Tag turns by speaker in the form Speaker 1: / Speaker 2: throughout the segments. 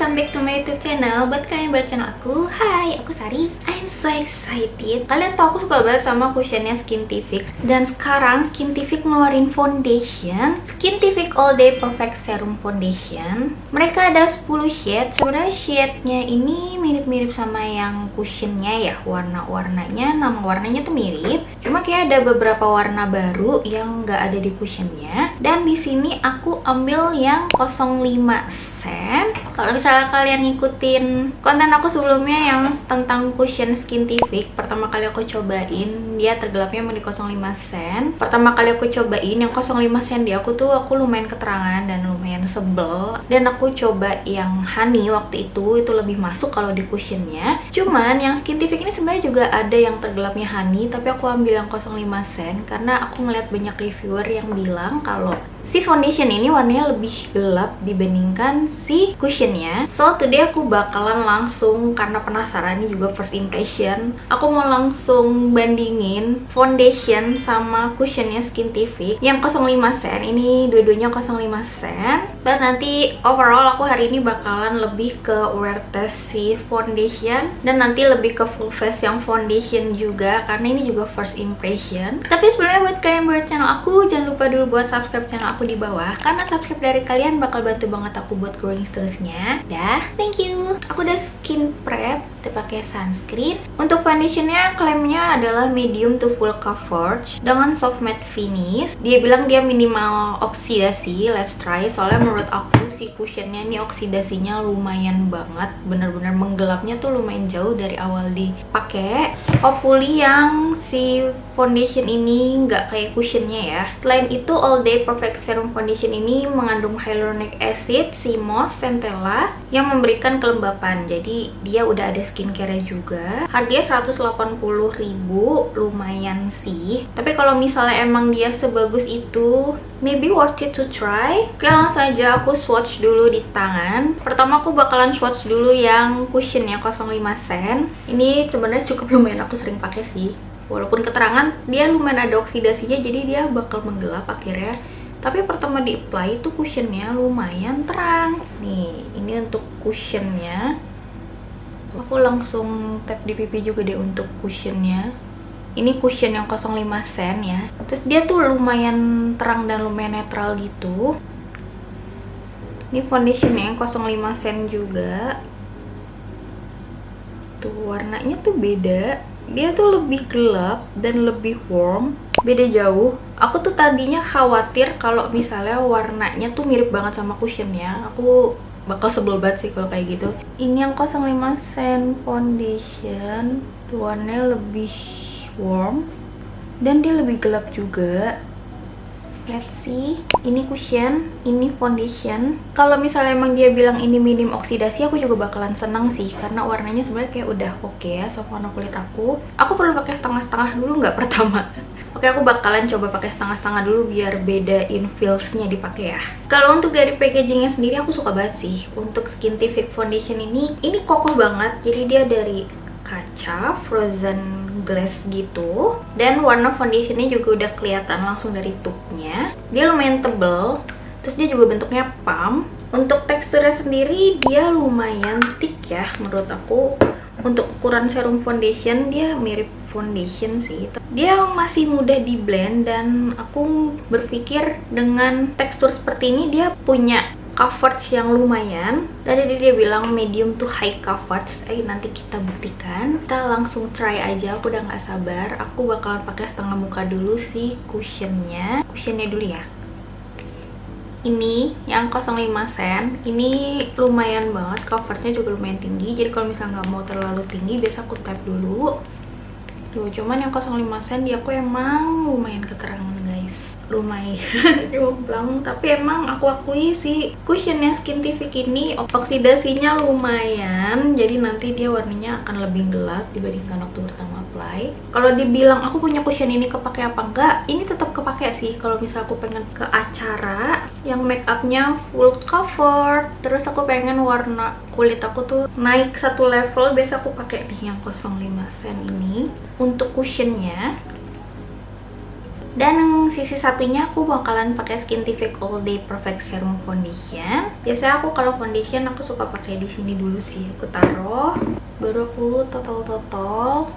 Speaker 1: welcome back to my YouTube channel. Buat kalian yang baru channel aku, hai, aku Sari. I'm so excited. Kalian tau aku suka banget sama cushionnya Skintific. Dan sekarang Skintific ngeluarin foundation, Skintific All Day Perfect Serum Foundation. Mereka ada 10 shade. Sebenarnya shade-nya ini mirip-mirip sama yang cushionnya ya. Warna-warnanya, nama warnanya tuh mirip. Cuma kayak ada beberapa warna baru yang nggak ada di cushionnya. Dan di sini aku ambil yang 05 sen. Kalau misalnya kalian ngikutin konten aku sebelumnya yang tentang cushion Skintific, pertama kali aku cobain, dia tergelapnya mau di 05 sen. Pertama kali aku cobain yang 05 sen di aku lumayan keterangan dan lumayan sebel. Dan aku coba yang honey waktu itu lebih masuk kalau di cushionnya. Cuman yang Skintific ini sebenarnya juga ada yang tergelapnya honey, tapi aku ambil yang 05 sen karena aku ngeliat banyak reviewer yang bilang kalau si foundation ini warnanya lebih gelap dibandingkan si cushionnya. So today aku bakalan langsung, karena penasaran, ini juga first impression, aku mau langsung bandingin foundation sama cushionnya Skintific yang 05 sen. Ini dua-duanya 05 sen. Dan nanti overall aku hari ini bakalan lebih ke wear test si foundation dan nanti lebih ke full face yang foundation juga, karena ini juga first impression. Tapi sebenarnya buat kalian yang baru channel aku, jangan lupa dulu buat subscribe channel aku di bawah, karena subscribe dari kalian bakal bantu banget aku buat growing seterusnya. Dah, thank you. Aku udah skin prep, kita pakai sunscreen. Untuk foundationnya klaimnya adalah medium to full coverage dengan soft matte finish. Dia bilang dia minimal oksidasi. Let's try. Soalnya menurut aku si cushionnya ini oksidasinya lumayan banget, bener-bener menggelapnya tuh lumayan jauh dari awal dipakai. Hopefully yang si foundation ini nggak kayak cushionnya ya. Selain itu, All Day Perfect Serum Foundation ini mengandung hyaluronic acid, CMOS, centella yang memberikan kelembapan. Jadi dia udah ada skincare juga. Harganya 180.000, lumayan sih. Tapi kalau misalnya emang dia sebagus itu, maybe worth it to try. Oke, langsung aja aku swatch dulu di tangan. Pertama aku bakalan swatch dulu yang cushionnya 05 sen. Ini sebenarnya cukup lumayan aku sering pakai sih. Walaupun keterangan dia lumayan ada oksidasinya, jadi dia bakal menggelap akhirnya. Tapi pertama di apply itu cushionnya lumayan terang. Nih, ini untuk cushionnya. Aku langsung tap di pipi juga deh untuk cushionnya. Ini cushion yang 05 sen ya. Terus dia tuh lumayan terang dan lumayan netral gitu. Ini foundationnya yang 05 sen juga. Tuh warnanya tuh beda. Dia tuh lebih gelap dan lebih warm, beda jauh. Aku tuh tadinya khawatir kalau misalnya warnanya tuh mirip banget sama cushionnya. Aku bakal sebel banget sih kalau kayak gitu. Ini yang 05 sen foundation, warnanya lebih warm dan dia lebih gelap juga. Let's see. Ini cushion, ini foundation. Kalau misalnya emang dia bilang ini minim oksidasi, aku juga bakalan seneng sih, karena warnanya sebenarnya kayak udah oke ya sama warna kulit aku. Aku perlu pakai setengah-setengah dulu nggak pertama? Oke, aku bakalan coba pakai setengah-setengah dulu biar bedain feels-nya dipakai ya. Kalau untuk dari packagingnya sendiri aku suka banget sih. Untuk Skintific foundation ini kokoh banget. Jadi dia dari kaca frozen glass gitu, dan warna foundationnya juga udah kelihatan langsung dari tube-nya. Dia lumayan tebel, terus dia juga bentuknya pump. Untuk teksturnya sendiri dia lumayan thick ya menurut aku. Untuk ukuran serum foundation dia mirip foundation sih. Dia masih mudah di blend, dan aku berpikir dengan tekstur seperti ini dia punya coverage yang lumayan. Tadi dia bilang medium to high coverage. Nanti kita buktikan. Kita langsung try aja. Aku udah nggak sabar. Aku bakalan pakai setengah muka dulu si cushionnya. Cushionnya dulu ya. Ini yang 05 sen. Ini lumayan banget. Coveragenya juga lumayan tinggi. Jadi kalau misalnya nggak mau terlalu tinggi, biasa aku tap dulu. Tuh, cuman yang 05 sen dia aku emang lumayan keterangan guys. Lumayan jomplang, tapi emang aku akui sih cushionnya Skintific ini oksidasinya lumayan, jadi nanti dia warnanya akan lebih gelap dibandingkan waktu pertama apply. Kalau dibilang aku punya cushion ini kepake apa enggak, ini tetap kepake sih. Kalau misalnya aku pengen ke acara yang make upnya full cover, terus aku pengen warna kulit aku tuh naik satu level, biasa aku pakai nih yang 05 sen ini. Untuk cushionnya Dan yang sisi satunya aku bakalan pakai Skintific All Day Perfect Serum Foundation. Biasanya aku kalau foundation aku suka pakai di sini dulu sih. Aku taruh, baru aku totol.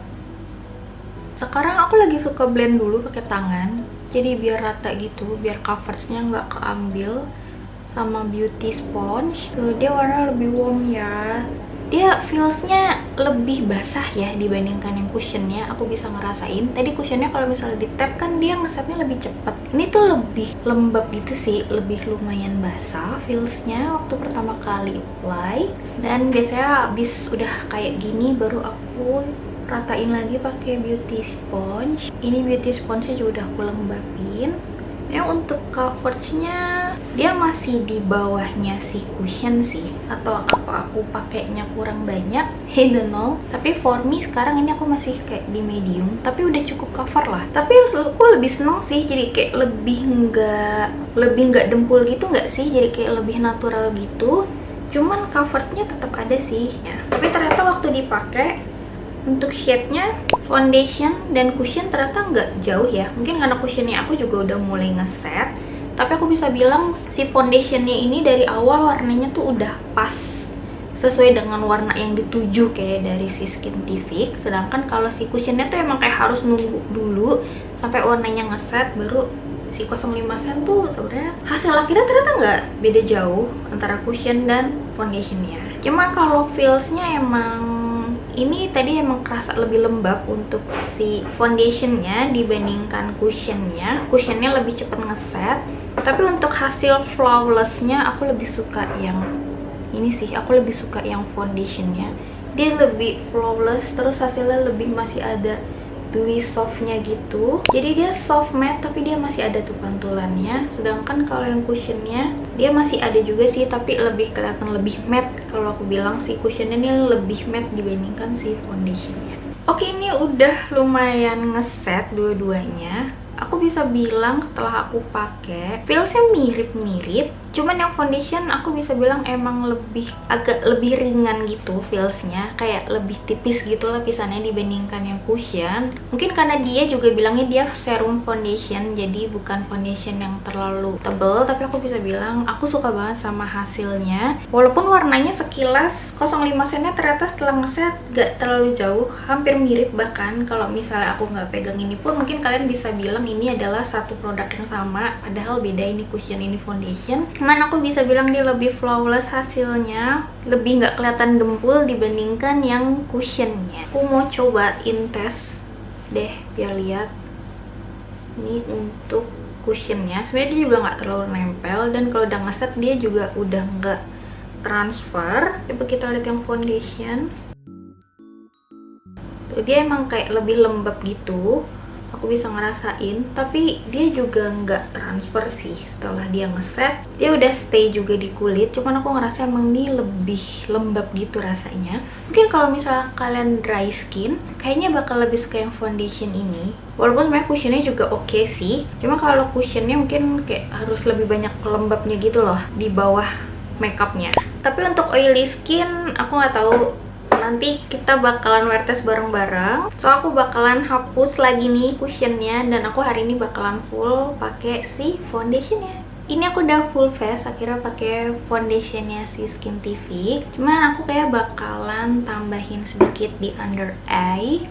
Speaker 1: Sekarang aku lagi suka blend dulu pakai tangan. Jadi biar rata gitu, biar coveragenya nggak keambil sama beauty sponge. Tuh, dia warna lebih warm ya. Dia feelsnya lebih basah ya dibandingkan yang cushionnya. Aku bisa ngerasain. Tadi cushionnya kalau misalnya di tap kan dia ngesetnya lebih cepat. Ini tuh lebih lembab gitu sih, lebih lumayan basah feelsnya waktu pertama kali apply. Dan biasanya habis udah kayak gini baru aku ratain lagi pakai beauty sponge. Ini beauty sponge-nya juga udah aku lembabin. Ya, untuk coveragenya dia masih di bawahnya si cushion sih, atau apa aku pakainya kurang banyak, I don't know. Tapi for me sekarang ini aku masih kayak di medium, tapi udah cukup cover lah. Tapi aku lebih seneng sih, jadi kayak lebih nggak dempul gitu nggak sih, jadi kayak lebih natural gitu. Cuman coveragenya tetap ada sih ya. Tapi ternyata waktu dipakai untuk shade-nya, foundation dan cushion ternyata nggak jauh ya. Mungkin karena cushionnya aku juga udah mulai ngeset. Tapi aku bisa bilang si foundationnya ini dari awal warnanya tuh udah pas, sesuai dengan warna yang dituju kayak dari si Skintific. Sedangkan kalau si cushionnya tuh emang kayak harus nunggu dulu sampai warnanya ngeset, baru si 05 cent tuh sebenarnya hasil akhirnya ternyata nggak beda jauh antara cushion dan foundationnya. Cuma kalau feelsnya emang ini tadi emang kerasa lebih lembab untuk si foundationnya dibandingkan cushionnya. Cushionnya lebih cepat ngeset. Tapi untuk hasil flawlessnya aku lebih suka yang ini sih. Aku lebih suka yang foundationnya. Dia lebih flawless, terus hasilnya lebih masih ada dewy softnya gitu. Jadi dia soft matte tapi dia masih ada tuh pantulannya. Sedangkan kalau yang cushionnya dia masih ada juga sih, tapi lebih kelihatan lebih matte. Kalau aku bilang si cushionnya ini lebih matte dibandingkan si foundationnya. Oke, ini udah lumayan ngeset dua-duanya. Aku bisa bilang setelah aku pakai feelsnya mirip-mirip. Cuman yang foundation aku bisa bilang emang agak lebih ringan gitu feelsnya, kayak lebih tipis gitu lapisannya dibandingkan yang cushion. Mungkin karena dia juga bilangnya dia serum foundation, jadi bukan foundation yang terlalu tebel. Tapi aku bisa bilang aku suka banget sama hasilnya. Walaupun warnanya sekilas 05 centnya ternyata setelah ngeset gak terlalu jauh, hampir mirip. Bahkan kalau misalnya aku nggak pegang ini pun mungkin kalian bisa bilang ini adalah satu produk yang sama, padahal beda, ini cushion ini foundation. Cuman aku bisa bilang dia lebih flawless hasilnya, lebih nggak kelihatan dempul dibandingkan yang cushionnya. Aku mau cobain tes deh biar lihat. Ini untuk cushionnya sebenarnya dia juga nggak terlalu nempel, dan kalau udah ngeset dia juga udah nggak transfer. Coba kita lihat yang foundation. Tuh, dia emang kayak lebih lembab gitu, aku bisa ngerasain, tapi dia juga nggak transfer sih. Setelah dia ngeset dia udah stay juga di kulit, cuman aku ngerasa emang ini lebih lembab gitu rasanya. Mungkin kalau misalnya kalian dry skin kayaknya bakal lebih suka yang foundation ini, walaupun sebenarnya cushionnya juga oke sih. Cuma kalau cushionnya mungkin kayak harus lebih banyak lembabnya gitu loh di bawah makeupnya. Tapi untuk oily skin aku nggak tahu, nanti kita bakalan wear test bareng-bareng. So aku bakalan hapus lagi nih cushionnya, dan aku hari ini bakalan full pakai si foundationnya. Ini aku udah full face akhirnya pakai foundationnya si Skintific. Cuman aku kayak bakalan tambahin sedikit di under eye,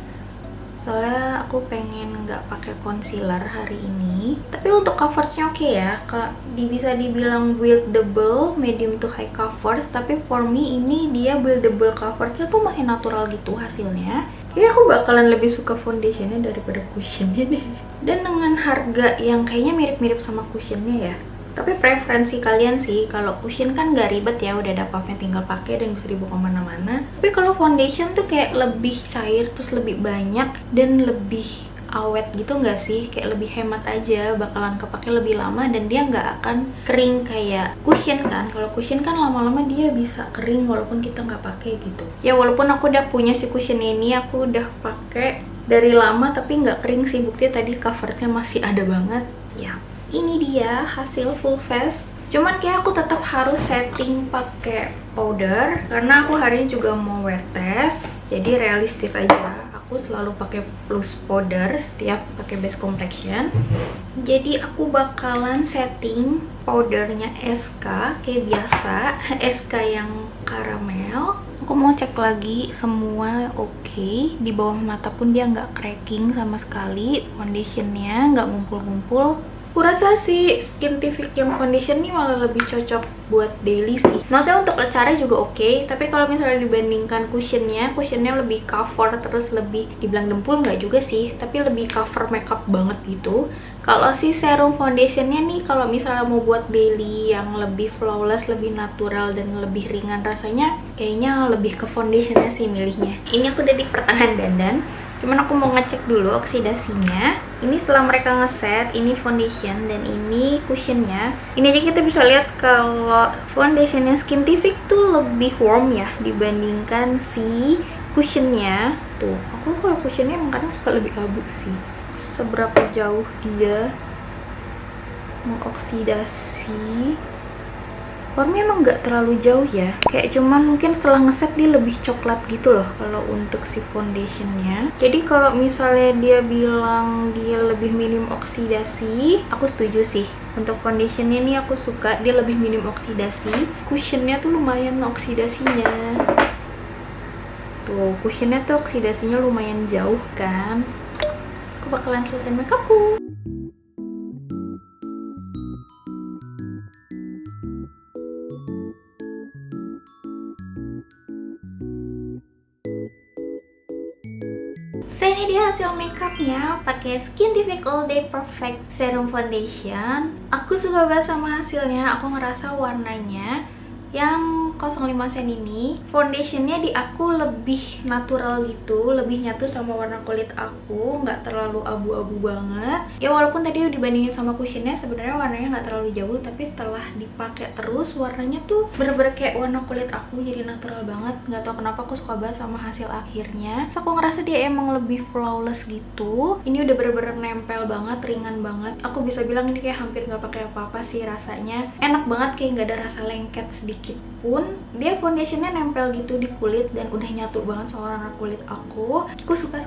Speaker 1: soalnya aku pengen nggak pakai concealer hari ini. Tapi untuk coveragenya oke ya, kalau bisa dibilang buildable medium to high coverage. Tapi for me ini dia buildable coveragenya tuh masih natural gitu hasilnya. Kayaknya aku bakalan lebih suka foundationnya daripada cushionnya deh. Dan dengan harga yang kayaknya mirip-mirip sama cushionnya ya. Tapi preferensi kalian sih, kalau cushion kan nggak ribet ya, udah ada puffnya tinggal pakai dan bisa dibawa kemana-mana. Tapi kalau foundation tuh kayak lebih cair, terus lebih banyak dan lebih awet gitu nggak sih? Kayak lebih hemat aja, bakalan kepake lebih lama dan dia nggak akan kering kayak cushion kan. Kalau cushion kan lama-lama dia bisa kering walaupun kita nggak pakai gitu. Ya walaupun aku udah punya si cushion ini, aku udah pakai dari lama tapi nggak kering sih. Buktinya tadi covernya masih ada banget. Ya. Ini dia hasil full face. Cuman kayak aku tetap harus setting pakai powder karena aku hari ini juga mau wear test. Jadi realistis aja. aku selalu pakai plus powder setiap pakai base complexion. Jadi aku bakalan setting powdernya SK kayak biasa, SK yang karamel. Aku mau cek lagi semua oke. Di bawah mata pun dia nggak cracking sama sekali, foundationnya nggak ngumpul-ngumpul. Aku rasa sih Skintific yang foundation ini malah lebih cocok buat daily sih. Maksudnya untuk acara juga oke, tapi kalau misalnya dibandingkan cushionnya lebih cover, terus lebih dibilang dempul nggak juga sih, tapi lebih cover makeup banget gitu. Kalau si serum foundationnya nih, kalau misalnya mau buat daily yang lebih flawless, lebih natural, dan lebih ringan rasanya, kayaknya lebih ke foundationnya sih milihnya. Ini aku udah di pertengahan dandan, cuman aku mau ngecek dulu oksidasinya. Ini setelah mereka ngeset, ini foundation dan ini cushionnya. Ini aja kita bisa lihat kalau foundationnya Skintific tuh lebih warm ya dibandingkan si cushionnya. Tuh, aku kalau cushionnya emang kadang suka lebih abu sih. Seberapa jauh dia mengoksidasi. Warmnya emang nggak terlalu jauh ya, kayak cuman mungkin setelah ngeset dia lebih coklat gitu loh kalau untuk si foundationnya. Jadi kalau misalnya dia bilang dia lebih minim oksidasi, aku setuju sih. Untuk foundationnya ini aku suka dia lebih minim oksidasi. Cushionnya tuh lumayan oksidasinya. Tuh, cushionnya tuh oksidasinya lumayan jauh kan. Aku bakalan selesai makeupku. So ini dia hasil makeupnya pakai Skintific All Day Perfect Serum Foundation. Aku suka banget sama hasilnya. Aku ngerasa warnanya yang 05 Sen ini foundationnya di aku lebih natural gitu, lebih nyatu sama warna kulit aku, nggak terlalu abu-abu banget ya. Walaupun tadi dibandingin sama cushionnya sebenarnya warnanya nggak terlalu jauh, tapi setelah dipakai terus warnanya tuh bener-bener kayak warna kulit aku, jadi natural banget. Nggak tahu kenapa aku suka banget sama hasil akhirnya. Aku ngerasa dia emang lebih flawless gitu. Ini udah bener-bener nempel banget, ringan banget. Aku bisa bilang ini kayak hampir nggak pakai apa-apa sih, rasanya enak banget, kayak nggak ada rasa lengket sedikit pun. Dia foundationnya nempel gitu di kulit dan udah nyatu banget sama warna kulit aku. Aku suka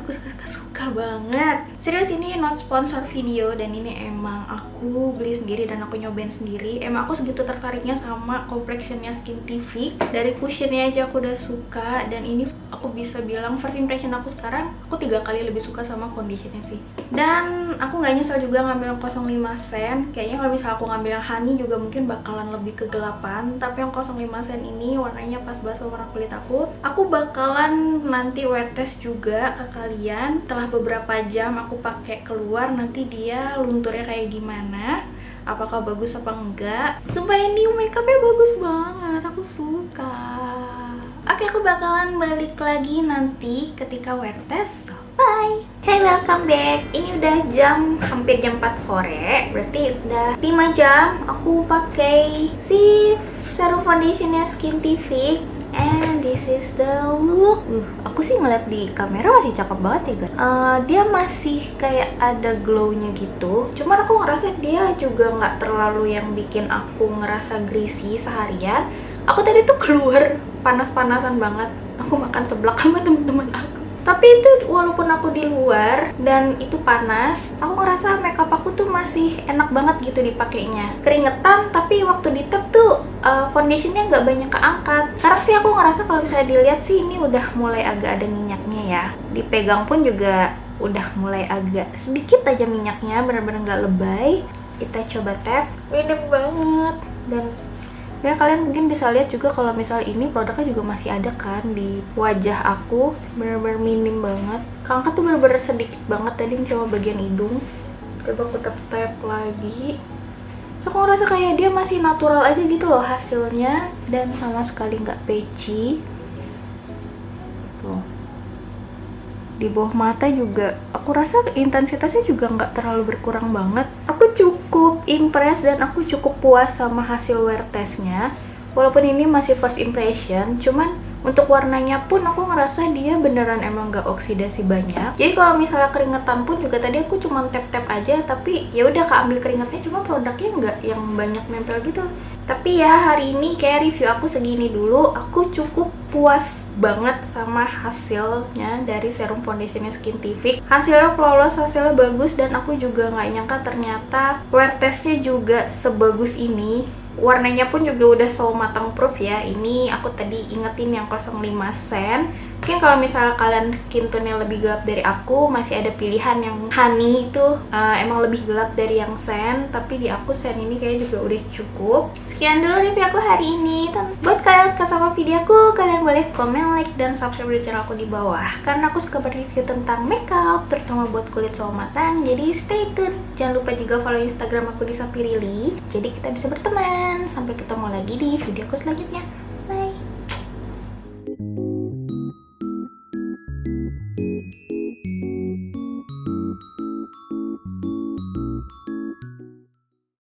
Speaker 1: banget. Serius, ini not sponsor video dan ini emang aku beli sendiri dan aku nyobain sendiri. Emang aku segitu tertariknya sama complexionnya Skintific. Dari cushionnya aja aku udah suka, dan ini aku bisa bilang first impression aku sekarang, aku 3 kali lebih suka sama foundationnya sih. Dan aku nggak nyesel juga ngambil yang 05 Sen. Kayaknya kalau misalnya aku ngambil yang honey juga mungkin bakalan lebih kegelapan, tapi yang 05 Sen ini warnanya pas banget sama warna kulit aku. Aku bakalan nanti wear test juga ke kalian. Setelah beberapa jam aku pakai keluar, nanti dia lunturnya kayak gimana, apakah bagus apa enggak. Sumpah ini makeupnya bagus banget, aku suka. Oke, aku bakalan balik lagi nanti ketika wear test. Bye! Hey, welcome back. Ini udah hampir jam 4 sore. Berarti udah 5 jam aku pakai si serum foundationnya Skintific. And this is the look. Aku sih ngeliat di kamera masih cakep banget ya guys. Dia masih kayak ada glownya gitu. Cuman aku ngerasa dia juga nggak terlalu yang bikin aku ngerasa greasy seharian. Aku tadi tuh keluar panas-panasan banget. Aku makan seblak sama temen-temen aku. Tapi itu walaupun aku di luar dan itu panas, aku ngerasa makeup aku tuh masih enak banget gitu dipakainya. Keringetan, tapi waktu di tap tuh foundationnya nggak banyak keangkat. Sekarang sih aku ngerasa kalau misalnya dilihat sih ini udah mulai agak ada minyaknya ya. Dipegang pun juga udah mulai agak sedikit aja minyaknya, bener-bener nggak lebay. Kita coba tap, enak banget. Dan ya kalian mungkin bisa lihat juga kalau misal ini produknya juga masih ada kan di wajah aku, bener-bener minim banget. Keangkat tuh bener-bener sedikit banget. Tadi coba bagian hidung, coba aku tap lagi. So aku ngerasa kayak dia masih natural aja gitu loh hasilnya, dan sama sekali nggak patchy. Tuh, di bawah mata juga aku rasa intensitasnya juga nggak terlalu berkurang banget. Aku cukup impress dan aku cukup puas sama hasil wear testnya. Walaupun ini masih first impression, cuman Untuk warnanya pun aku ngerasa dia beneran emang gak oksidasi banyak. Jadi kalau misalnya keringetan pun juga tadi aku cuma tap-tap aja, tapi ya udah keambil keringetnya, cuma produknya nggak yang banyak nempel gitu. Tapi ya hari ini kayak review aku segini dulu. Aku cukup puas banget sama hasilnya dari serum foundationnya Skintific. Hasilnya flawless, hasilnya bagus, dan aku juga nggak nyangka ternyata wear testnya juga sebagus ini. Warnanya pun juga udah so matang proof ya. Ini aku tadi ingetin yang 05 sen. Mungkin kalau misalnya kalian skin tone yang lebih gelap dari aku, masih ada pilihan yang honey itu emang lebih gelap dari yang sen. Tapi di aku sen ini kayaknya juga udah cukup. Sekian dulu review aku hari ini. Buat kalian suka sama video aku, kalian boleh komen, like, dan subscribe di channel aku di bawah. Karena aku suka berreview tentang makeup, terutama buat kulit so matang. Jadi stay tune. Jangan lupa juga follow Instagram aku di Sapirili. Jadi kita bisa berteman. Sampai ketemu lagi di video aku selanjutnya.